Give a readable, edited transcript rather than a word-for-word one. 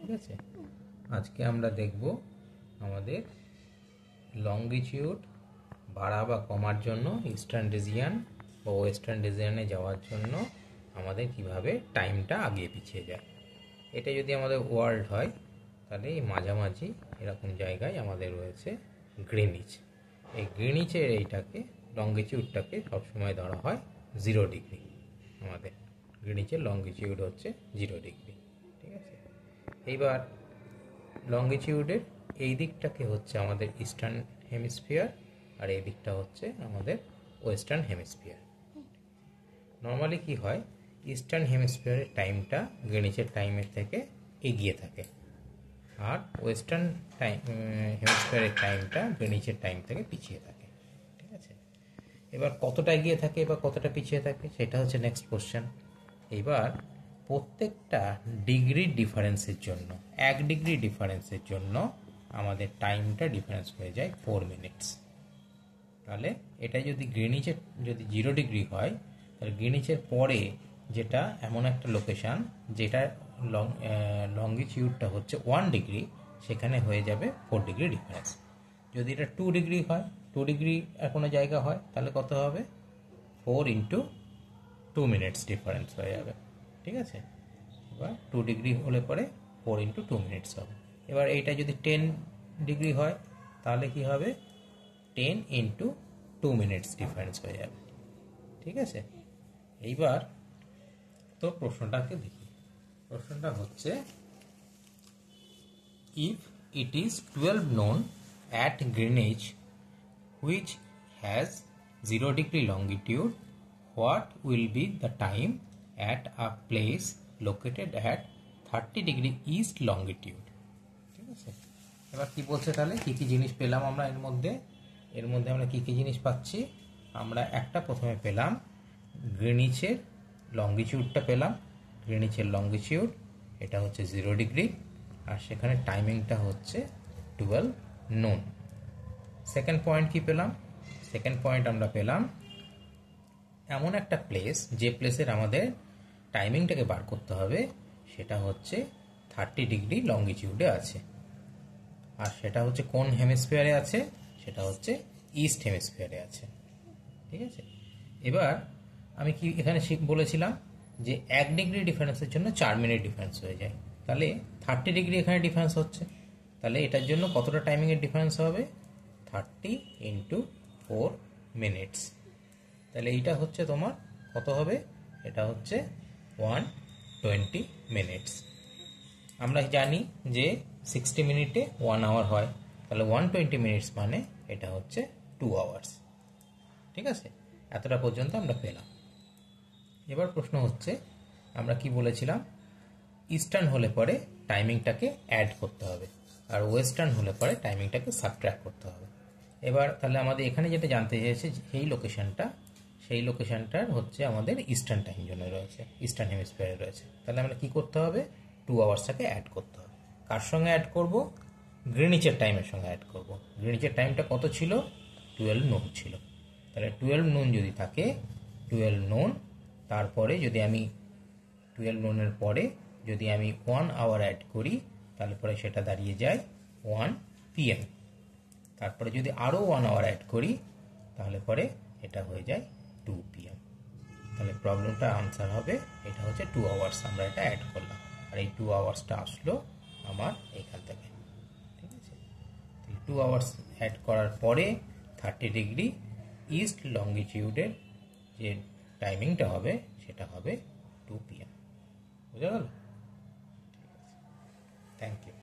ঠিক আছে, আজকে আমরা দেখব আমাদের লংগিটিউড বাড়া বা কমার জন্য ইস্টার্ন রিজিয়ন বা ওয়েস্টার্ন রিজিয়নে যাওয়ার জন্য আমাদের কিভাবে টাইমটা আগিয়ে পিছিয়ে যায়। এটা যদি আমাদের ওয়ার্ল্ড হয় তাহলে এই মাঝামাঝি এরকম জায়গায় আমাদের রয়েছে গ্রিনিচ। এই গ্রিনিচের এইটাকে লংগিটিউডটাকে সবসময় ধরা হয় 0 ডিগ্রি। আমাদের গ্রিনিচের লংগিটিউড হচ্ছে 0 ডিগ্রি। ঠিক আছে, এইবার লংগিটিউডের এই দিকটাকে হচ্ছে আমাদের ইস্টার্ন হেমিস্ফিয়ার আর এই দিকটা হচ্ছে আমাদের ওয়েস্টার্ন হেমিস্ফিয়ার। নর্মালি কি হয়, ইস্টার্ন হেমিস্ফিয়ারের টাইমটা গ্রিনিচের টাইমের থেকে এগিয়ে থাকে আর ওয়েস্টার্ন হেমিস্ফিয়ারের টাইমটা গ্রিনিচের টাইম থেকে পিছিয়ে থাকে। ঠিক আছে, এবার কতটা এগিয়ে থাকে বা কতটা পিছিয়ে থাকে সেটা হচ্ছে নেক্সট কোশ্চেন। এবার প্রত্যেকটা ডিগ্রি ডিফারেন্সের জন্য 1 ডিগ্রি ডিফারেন্সের জন্য আমাদের টাইমটা ডিফারেন্স হয়ে যায় 4 মিনিটস। তাহলে এটা যদি গ্রিনিচের যদি 0 ডিগ্রি হয় তাহলে গ্রিনিচের পরে যেটা এমন একটা লোকেশান যেটা লংগিটিউডটা হচ্ছে 1 ডিগ্রি, সেখানে হয়ে যাবে 4 ডিগ্রি ডিফারেন্স। যদি এটা 2 ডিগ্রি হয়, 2 ডিগ্রি কোনো জায়গা হয় তাহলে কত হবে, 4 ইন্টু 2 মিনিটস ডিফারেন্স হয়ে যাবে। ঠিক আছে, এবার 2 ডিগ্রি হলে পরে 4 ইন্টু 2 মিনিটস হবে। এবার এইটা যদি 10 ডিগ্রি হয় তাহলে কি হবে, 10 ইন্টু 2 মিনিটস ডিফারেন্স হয়ে যাবে। ঠিক আছে, এইবার তো প্রশ্নটাকে দেখি। প্রশ্নটা হচ্ছে, if it is 12 known at Greenwich which has 0 degree longitude, what will be the time at a place located at 30 degree east longitude? ঠিক আছে, এবার কি বলছে তাহলে কি কি জিনিস পেলাম আমরা এর মধ্যে আমরা কি কি জিনিস পাচ্ছি। আমরা একটা প্রথমে পেলাম গ্রিনিচের লংগিটিউডটা পেলাম। গ্রিনিচের লংগিটিউড এটা হচ্ছে 0 ডিগ্রি আর সেখানে টাইমিংটা হচ্ছে 12 নোন। সেকেন্ড পয়েন্ট কি পেলাম, সেকেন্ড পয়েন্ট আমরা পেলাম এমন একটা প্লেস যে প্লেসের আমাদের টাইমিংটাকে বার করতে হবে সেটা হচ্ছে 30 ডিগ্রি লংগিটিউডে আছে আর সেটা হচ্ছে কোন হেমিস্ফিয়ারে আছে, সেটা হচ্ছে ইস্ট হেমিস্ফিয়ারে আছে। ঠিক আছে, এবার আমি কি এখানে বলেছিলাম যে 1 ডিগ্রি ডিফারেন্সের জন্য 4 মিনিট ডিফারেন্স হয়ে যায়, তাহলে 30 ডিগ্রি এখানে ডিফারেন্স হচ্ছে, তাহলে এটার জন্য কতটা টাইমিংয়ের ডিফারেন্স হবে, 30 ইন্টু 4 মিনিটস। তাহলে এইটা হচ্ছে তোমার কত হবে, এটা হচ্ছে 120 মিনিটস। আমরা জানি যে 60 মিনিটে 1 আওয়ার হয়, তাহলে 120 মিনিটস মানে এটা হচ্ছে 2 আওয়ার্স। ঠিক আছে, এতটা পর্যন্ত আমরা পেলাম। এবার প্রশ্ন হচ্ছে, আমরা কি বলেছিলাম, ইস্টার্ন হলে পরে টাইমিংটাকে অ্যাড করতে হবে আর ওয়েস্টার্ন হলে পরে টাইমিংটাকে সাবট্র্যাক্ট করতে হবে। এবার তাহলে আমাদের এখানে যেটা জানতে চেয়েছে সেই লোকেশনটার হচ্ছে আমাদের ইস্টার্ন টাইম জোনে রয়েছে, ইস্টার্ন হেমিস্ফিয়ারে রয়েছে। তাহলে আমরা কি করতে হবে, 2 আওয়ার্সটাকে অ্যাড করতে হবে। কার সঙ্গে অ্যাড করব, গ্রিনিচের টাইমের সঙ্গে অ্যাড করব। গ্রিনিচের টাইমটা কত ছিল, 12 নোন ছিল। তাহলে 12 নোন যদি থাকে, 12 নোন তারপরে যদি আমি 12 নোনের পরে যদি আমি 1 আওয়ার অ্যাড করি তাহলে পরে সেটা দাঁড়িয়ে যায় 1 PM। তারপরে যদি আরও 1 আওয়ার অ্যাড করি তাহলে পরে এটা হয়ে যায় 2 PM। তাহলে প্রবলেমটা আনসার হবে, এটা হচ্ছে 2 আওয়ার্স আমরা এটা অ্যাড করলাম আর এই 2 আওয়ার্সটা আসলো আমার এখান থেকে। ঠিক আছে, 2 আওয়ার্স অ্যাড করার পরে 30 ডিগ্রি ইস্ট লংগিটিউডের যে টাইমিংটা হবে সেটা হবে 2 PM। বুঝা গেল?